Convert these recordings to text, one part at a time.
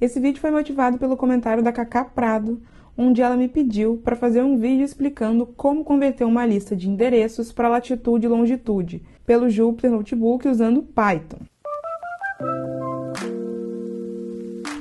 Esse vídeo foi motivado pelo comentário da Cacá Prado, onde ela me pediu para fazer um vídeo explicando como converter uma lista de endereços para latitude e longitude pelo Jupyter Notebook usando Python.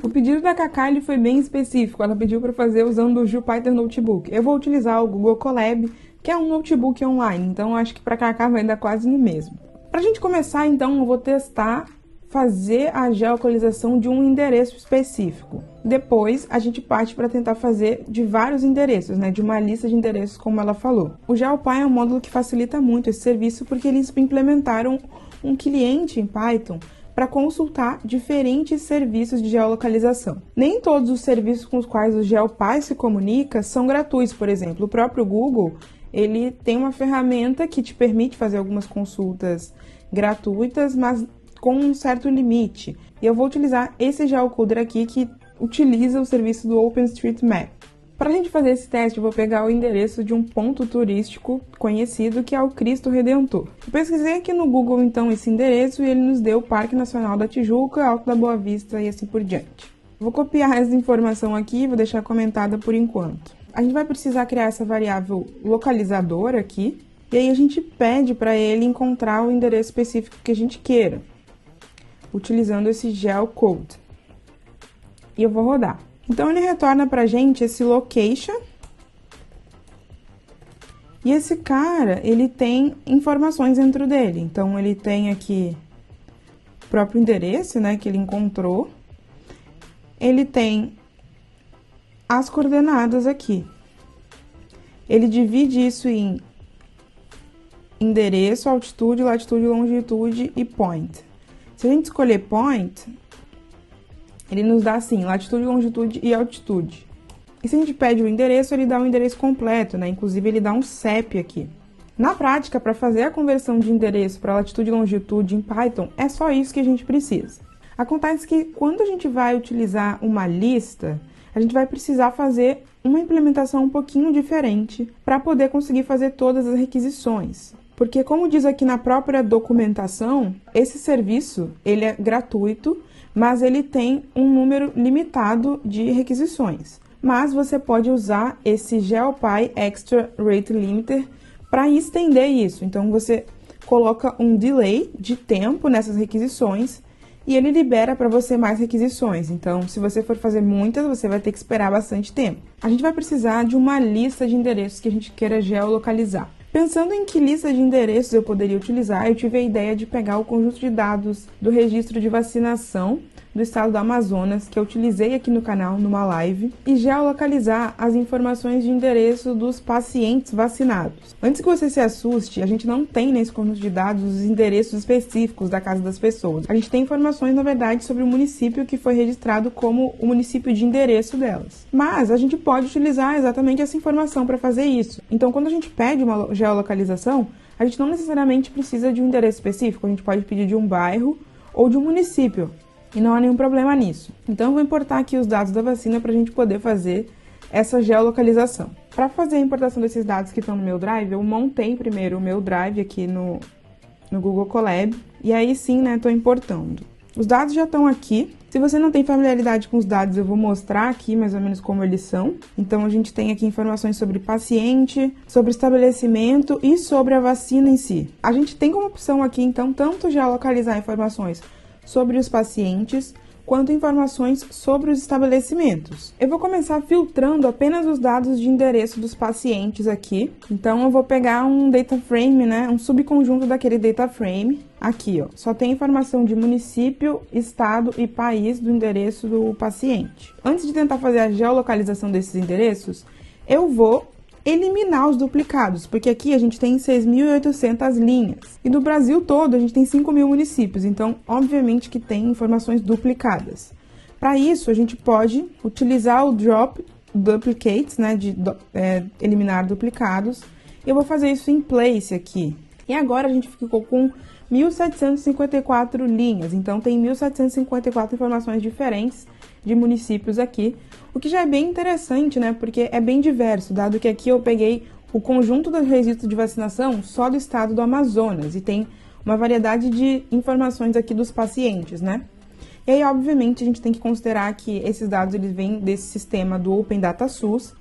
O pedido da Cacá ele foi bem específico, ela pediu para fazer usando o Jupyter Notebook. Eu vou utilizar o Google Colab, que é um notebook online, então acho que para Cacá vai dar quase no mesmo. Para a gente começar, então, eu vou testar fazer a geolocalização de um endereço específico. Depois, a gente parte para tentar fazer de vários endereços, de uma lista de endereços, como ela falou. O GeoPy é um módulo que facilita muito esse serviço porque eles implementaram um cliente em Python para consultar diferentes serviços de geolocalização. Nem todos os serviços com os quais o GeoPy se comunica são gratuitos, por exemplo. O próprio Google, ele tem uma ferramenta que te permite fazer algumas consultas gratuitas, mas com um certo limite. E eu vou utilizar esse geocoder aqui que utiliza o serviço do OpenStreetMap. Para a gente fazer esse teste, eu vou pegar o endereço de um ponto turístico conhecido, que é o Cristo Redentor. Eu pesquisei aqui no Google, então, esse endereço e ele nos deu o Parque Nacional da Tijuca, Alto da Boa Vista e assim por diante. Vou copiar essa informação aqui e vou deixar comentada por enquanto. A gente vai precisar criar essa variável localizador aqui, e aí a gente pede para ele encontrar o endereço específico que a gente queira, utilizando esse geocode. E eu vou rodar. Então ele retorna pra gente esse location. E esse cara, ele tem informações dentro dele. Então ele tem aqui o próprio endereço, que ele encontrou. Ele tem as coordenadas aqui. Ele divide isso em endereço, altitude, latitude, longitude e point. Se a gente escolher point, ele nos dá assim, latitude, longitude e altitude. E se a gente pede o endereço, ele dá o endereço completo, Inclusive ele dá um CEP aqui. Na prática, para fazer a conversão de endereço para latitude e longitude em Python, é só isso que a gente precisa. Acontece que quando a gente vai utilizar uma lista, a gente vai precisar fazer uma implementação um pouquinho diferente para poder conseguir fazer todas as requisições. Porque, como diz aqui na própria documentação, esse serviço ele é gratuito, mas ele tem um número limitado de requisições. Mas você pode usar esse GeoPy Extra Rate Limiter para estender isso. Então, você coloca um delay de tempo nessas requisições e ele libera para você mais requisições. Então, se você for fazer muitas, você vai ter que esperar bastante tempo. A gente vai precisar de uma lista de endereços que a gente queira geolocalizar. Pensando em que lista de endereços eu poderia utilizar, eu tive a ideia de pegar o conjunto de dados do registro de vacinação do estado do Amazonas, que eu utilizei aqui no canal, numa live, e geolocalizar as informações de endereço dos pacientes vacinados. Antes que você se assuste, a gente não tem nesse conjunto de dados os endereços específicos da casa das pessoas. A gente tem informações, na verdade, sobre o município que foi registrado como o município de endereço delas. Mas a gente pode utilizar exatamente essa informação para fazer isso. Então, quando a gente pede uma geolocalização, a gente não necessariamente precisa de um endereço específico, a gente pode pedir de um bairro ou de um município. E não há nenhum problema nisso. Então, eu vou importar aqui os dados da vacina para a gente poder fazer essa geolocalização. Para fazer a importação desses dados que estão no meu Drive, eu montei primeiro o meu Drive aqui no Google Colab. E aí sim, estou importando. Os dados já estão aqui. Se você não tem familiaridade com os dados, eu vou mostrar aqui mais ou menos como eles são. Então, a gente tem aqui informações sobre paciente, sobre estabelecimento e sobre a vacina em si. A gente tem como opção aqui, então, tanto geolocalizar informações sobre os pacientes, quanto informações sobre os estabelecimentos. Eu vou começar filtrando apenas os dados de endereço dos pacientes aqui. Então, eu vou pegar um data frame, um subconjunto daquele data frame. Aqui, só tem informação de município, estado e país do endereço do paciente. Antes de tentar fazer a geolocalização desses endereços, eu vou eliminar os duplicados, porque aqui a gente tem 6.800 linhas. E do Brasil todo a gente tem 5.000 municípios, então obviamente que tem informações duplicadas. Para isso a gente pode utilizar o drop duplicates, de eliminar duplicados. Eu vou fazer isso em place aqui. E agora a gente ficou com 1.754 linhas, então tem 1.754 informações diferentes de municípios aqui, o que já é bem interessante, porque é bem diverso, dado que aqui eu peguei o conjunto do registro de vacinação só do estado do Amazonas, e tem uma variedade de informações aqui dos pacientes, E aí, obviamente, a gente tem que considerar que esses dados eles vêm desse sistema do Open Data SUS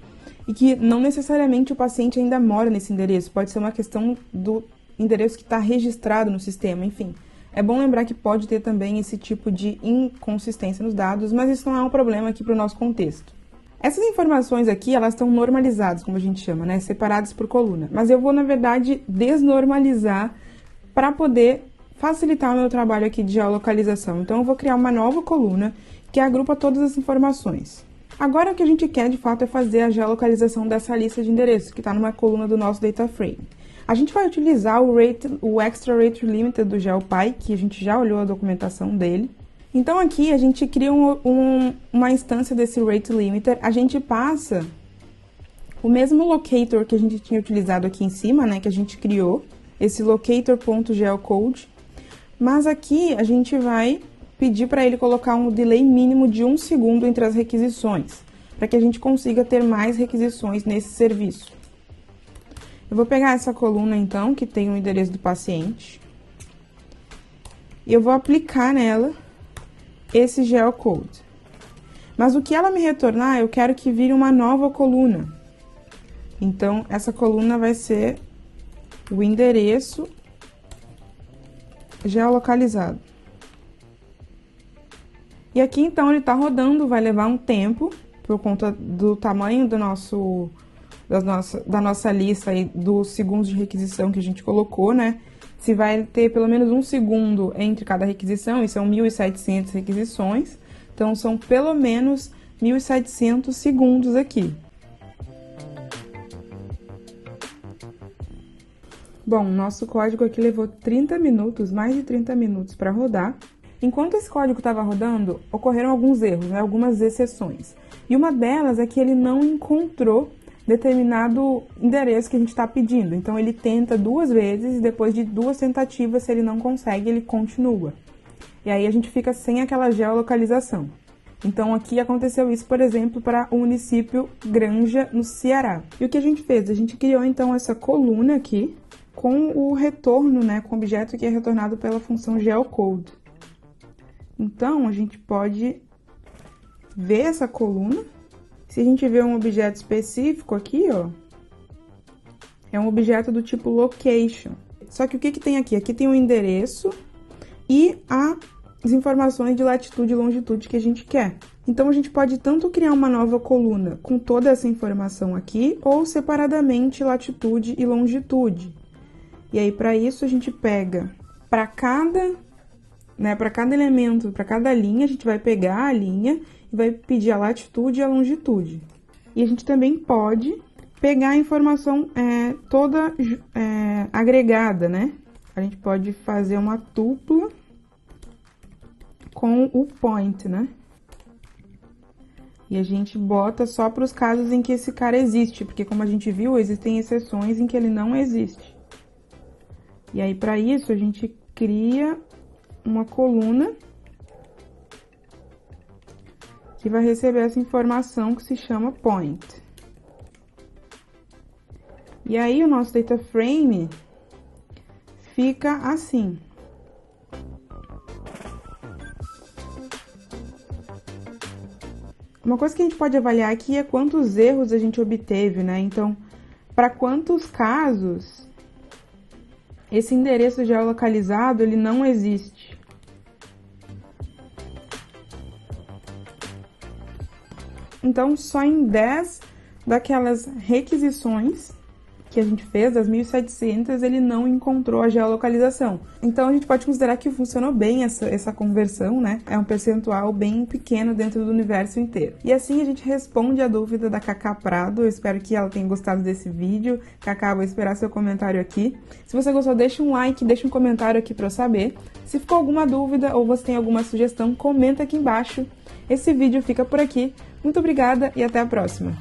e que não necessariamente o paciente ainda mora nesse endereço, pode ser uma questão do endereço que está registrado no sistema, enfim. É bom lembrar que pode ter também esse tipo de inconsistência nos dados, mas isso não é um problema aqui para o nosso contexto. Essas informações aqui, elas estão normalizadas, como a gente chama, né? Separadas por coluna. Mas eu vou, na verdade, desnormalizar para poder facilitar o meu trabalho aqui de geolocalização. Então, eu vou criar uma nova coluna que agrupa todas as informações. Agora, o que a gente quer, de fato, é fazer a geolocalização dessa lista de endereços, que está numa coluna do nosso data frame. A gente vai utilizar o Extra Rate Limited do GeoPy, que a gente já olhou a documentação dele. Então, aqui, a gente cria uma instância desse Rate Limiter, a gente passa o mesmo locator que a gente tinha utilizado aqui em cima, né, que a gente criou, esse locator.geocode, mas aqui a gente vai pedir para ele colocar um delay mínimo de 1 segundo entre as requisições, para que a gente consiga ter mais requisições nesse serviço. Eu vou pegar essa coluna, então, que tem o endereço do paciente, e eu vou aplicar nela esse geocode. Mas o que ela me retornar, eu quero que vire uma nova coluna. Então, essa coluna vai ser o endereço geolocalizado. E aqui, então, ele está rodando, vai levar um tempo, por conta do tamanho da nossa lista aí, dos segundos de requisição que a gente colocou, né? Se vai ter pelo menos 1 segundo entre cada requisição, e são 1.700 requisições, então são pelo menos 1.700 segundos aqui. Bom, nosso código aqui levou 30 minutos, mais de 30 minutos para rodar. Enquanto esse código estava rodando, ocorreram alguns erros, né, algumas exceções. E uma delas é que ele não encontrou determinado endereço que a gente está pedindo. Então, ele tenta 2 vezes e depois de 2 tentativas, se ele não consegue, ele continua. E aí a gente fica sem aquela geolocalização. Então, aqui aconteceu isso, por exemplo, para o município Granja, no Ceará. E o que a gente fez? A gente criou, então, essa coluna aqui com o retorno, né, com o objeto que é retornado pela função geocode. Então, a gente pode ver essa coluna. Se a gente vê um objeto específico aqui, ó, é um objeto do tipo location. Só que o que tem aqui? Aqui tem o endereço e as informações de latitude e longitude que a gente quer. Então, a gente pode tanto criar uma nova coluna com toda essa informação aqui, ou separadamente latitude e longitude. E aí, para isso, a gente pega para cada elemento, para cada linha, a gente vai pegar a linha e vai pedir a latitude e a longitude. E a gente também pode pegar a informação toda agregada, né? A gente pode fazer uma tupla com o point, né? E a gente bota só para os casos em que esse cara existe, porque como a gente viu, existem exceções em que ele não existe. E aí, para isso, a gente cria uma coluna que vai receber essa informação que se chama point. E aí, o nosso data frame fica assim. Uma coisa que a gente pode avaliar aqui é quantos erros a gente obteve, né? Então, para quantos casos esse endereço geolocalizado ele não existe. Então, só em 10 daquelas requisições que a gente fez, das 1.700, ele não encontrou a geolocalização. Então, a gente pode considerar que funcionou bem essa conversão, né? É um percentual bem pequeno dentro do universo inteiro. E assim a gente responde a dúvida da Cacá Prado. Eu espero que ela tenha gostado desse vídeo. Cacá, vou esperar seu comentário aqui. Se você gostou, deixa um like, deixa um comentário aqui para eu saber. Se ficou alguma dúvida ou você tem alguma sugestão, comenta aqui embaixo. Esse vídeo fica por aqui. Muito obrigada e até a próxima!